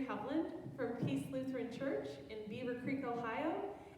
Hovland from Peace Lutheran Church in Beaver Creek, Ohio,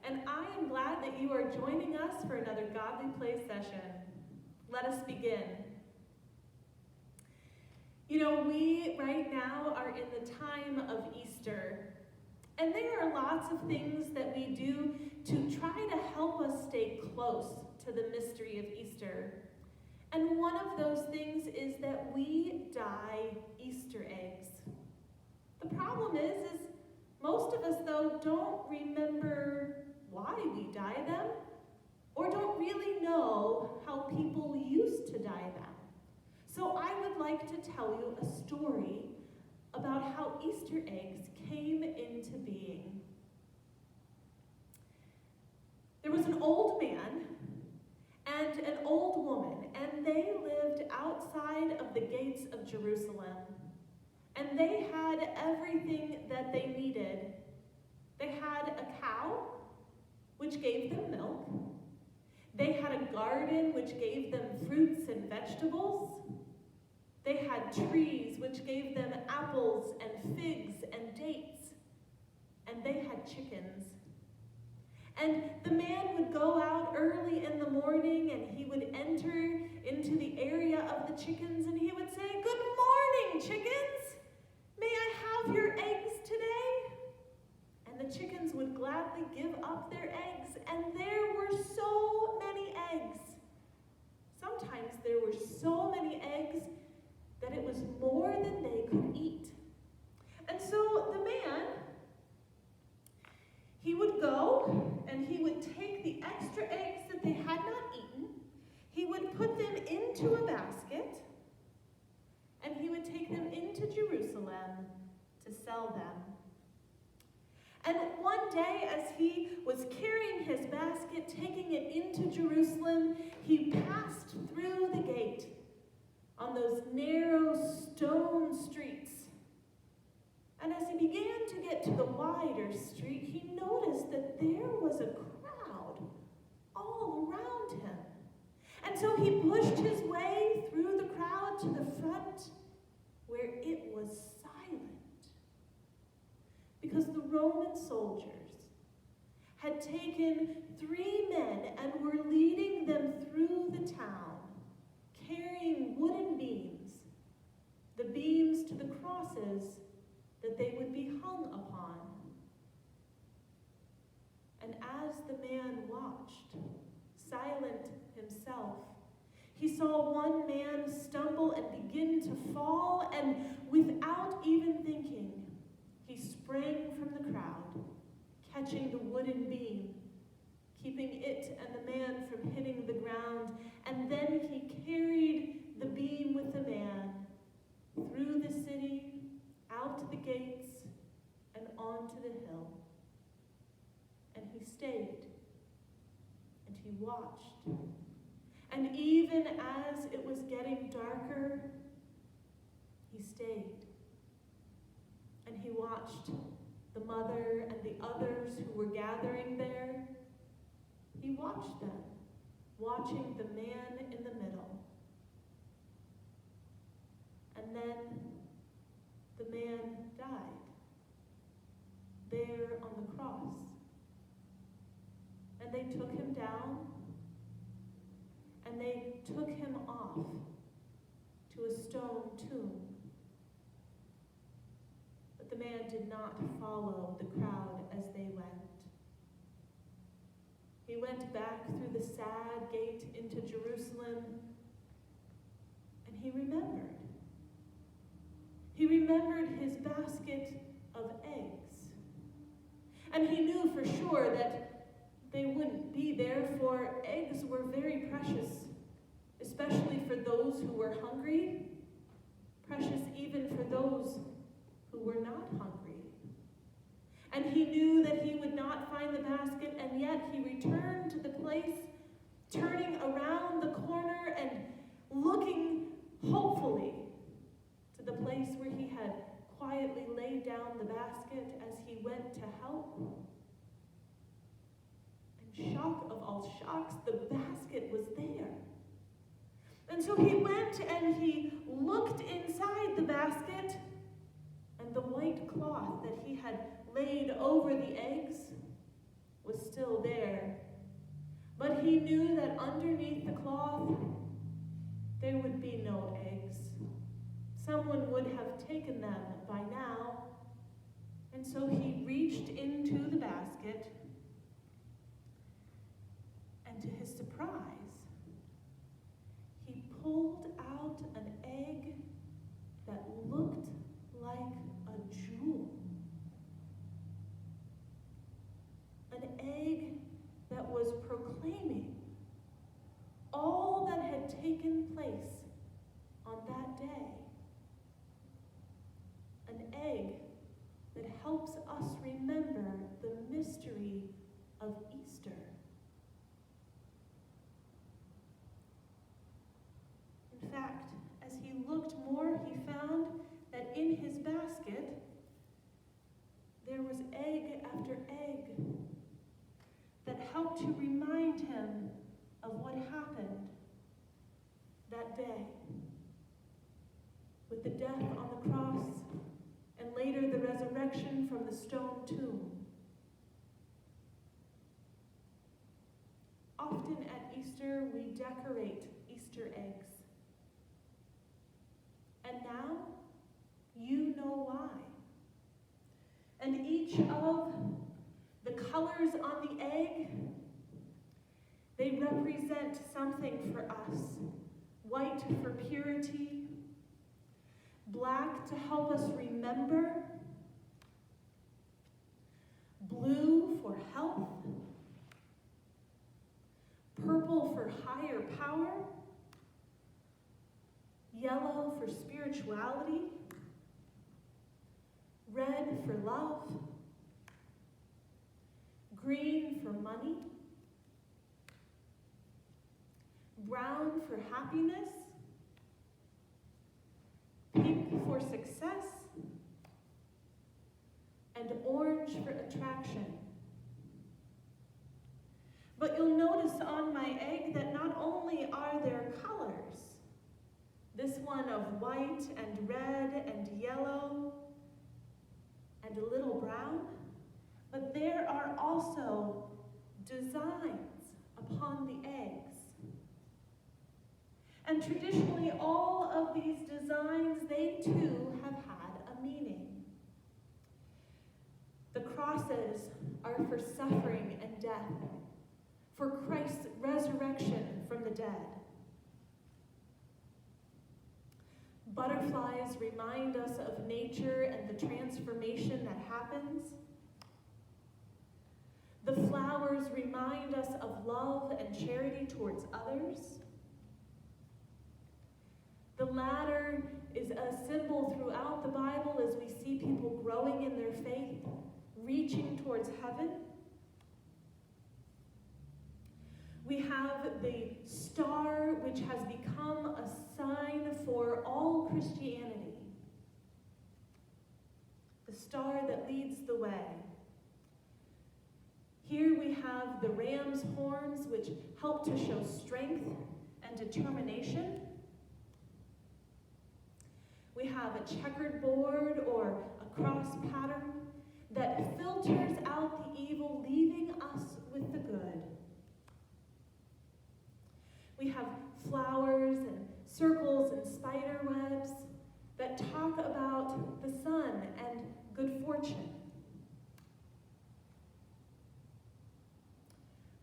and I am glad that you are joining us for another Godly Play session. Let us begin. You know, we right now are in the time of Easter, and there are lots of things that we do to try to help us stay close to the mystery of Easter. And one of those things is that we dye Easter eggs. The problem is most of us, though, don't remember why we dye them or don't really know how people used to dye them. So I would like to tell you a story about how Easter eggs came into being. There was an old man and an old woman, and they lived outside of the gates of Jerusalem. And they had everything that they needed. They had a cow, which gave them milk. They had a garden, which gave them fruits and vegetables. They had trees, which gave them apples and figs and dates. And they had chickens. And the man would go out early in the morning and he would enter into the area of the chickens and he would say, "Good morning, chickens! May I have your eggs today?" And the chickens would gladly give up their eggs, and there were so many eggs. Sometimes there were so many eggs that it was more than they could eat. And so the man, he would go and he would take the extra eggs that they had not eaten, he would put them into a basket, and he would take them into Jerusalem to sell them. And one day, as he was carrying his basket, taking it into Jerusalem, he passed through the gate on those narrow stone streets. And as he began to get to the wider street, he noticed that there was a crowd all around him. And so he pushed his way through the crowd to the front, where it was silent. Because the Roman soldiers had taken 3 men and were leading them through the town, carrying wooden beams, the beams to the crosses that they would be hung upon. And as the man watched, silent himself, he saw one man stumble and begin to fall, and without even thinking, he sprang from the crowd, catching the wooden beam, keeping it and the man from hitting the ground, and then he carried the beam with the man through the city, out to the gates, and onto the hill. And he stayed, and he watched. And even as it was getting darker, he stayed. And he watched the mother and the others who were gathering there. He watched them, watching the man in the middle. And then the man died there on the cross. And they took him down, and they took him off to a stone tomb. But the man did not follow the crowd as they went. He went back through the sad gate into Jerusalem, and he remembered. He remembered his basket of eggs. And he knew for sure that they wouldn't be there, for eggs were very precious, especially for those who were hungry, precious even for those who were not hungry. And he knew that he would not find the basket, and yet he returned to the place, turning around the corner and looking hopefully to the place where he had quietly laid down the basket as he went to help. And shock of all shocks, the basket was there. And so he went and he looked inside the basket, and the white cloth had laid over the eggs was still there. But he knew that underneath the cloth there would be no eggs. Someone would have taken them by now. And so he reached into the basket, and to his surprise, he pulled out an egg that looked like a jewel. An egg that was proclaiming all that had taken place on that day. An egg that helps us remember the mystery of Easter. In fact, as he looked more, he found that in his basket there was egg after egg that helped to remind him of what happened that day with the death on the cross and later the resurrection from the stone tomb. Often at Easter, we decorate Easter eggs. And now, you know why. And each of the colors on the egg, they represent something for us. White for purity, black to help us remember, blue for health, purple for higher power, yellow for spirituality, red for love, green for money, brown for happiness, pink for success, and orange for attraction. But you'll notice on my egg that not only are there colors, this one of white and red and yellow and a little brown, but there are also designs upon the eggs. And traditionally, all of these designs, they too have had a meaning. The crosses are for suffering and death, for Christ's resurrection from the dead. Butterflies remind us of nature and the transformation that happens. The flowers remind us of love and charity towards others. The ladder is a symbol throughout the Bible as we see people growing in their faith, reaching towards heaven. We have the star, which has become a sign for all Christianity. The star that leads the way. Here we have the ram's horns, which help to show strength and determination. We have a checkered board or a cross pattern that filters out the evil, leaving us with the good. We have flowers and circles and spider webs that talk about the sun and good fortune.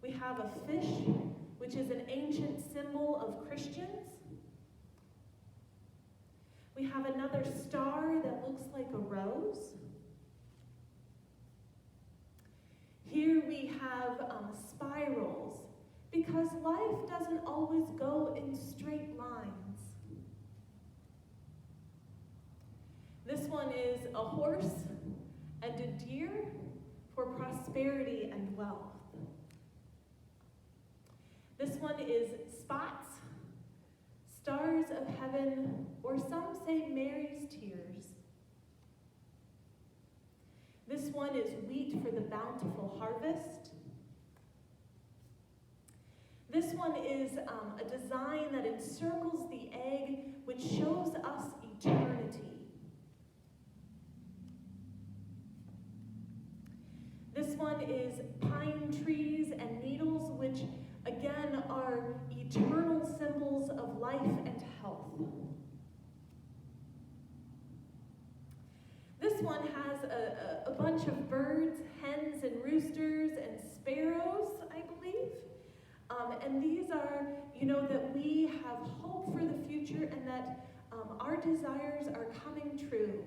We have a fish, which is an ancient symbol of Christians. We have another star that looks like a rose. Here we have spirals, because life doesn't always go in straight lines. This one is a horse and a deer for prosperity and wealth. This one is spots, stars of heaven, or some say Mary's tears. This one is wheat for the bountiful harvest. This one is a design that encircles the egg, which shows us eternity. is pine trees and needles, which again are eternal symbols of life and health. This one has a bunch of birds, hens and roosters and sparrows, I believe. And these are, that we have hope for the future and that our desires are coming true.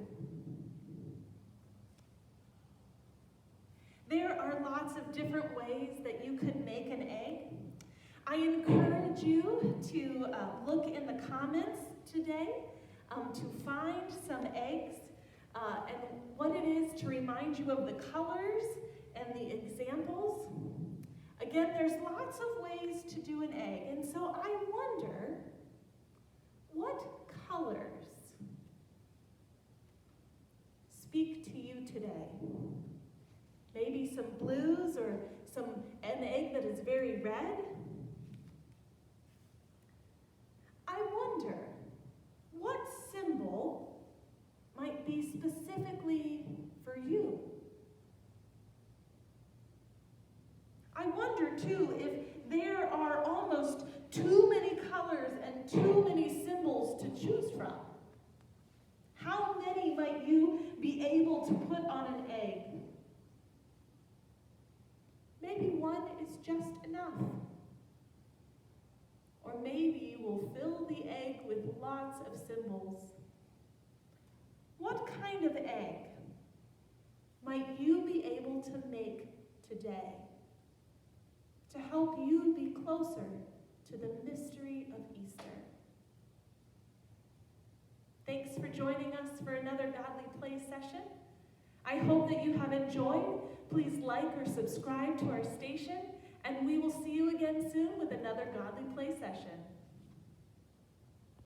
There are lots of different ways that you could make an egg. I encourage you to look in the comments today to find some eggs and what it is to remind you of the colors and the examples. Again, there's lots of ways to do an egg, and so I wonder, what colors speak to you today? Maybe some blues or an egg that is very red? I wonder, what symbol might be specifically for you? I wonder, too, if there are almost too many colors and too many symbols to choose from. How many might you be able to put on an egg? Maybe one is just enough. Or maybe you will fill the egg with lots of symbols. What kind of egg might you be able to make today to help you be closer to the mystery of Easter? Thanks for joining us for another Godly Play session. I hope that you have enjoyed. Please like or subscribe to our station, and we will see you again soon with another Godly Play session.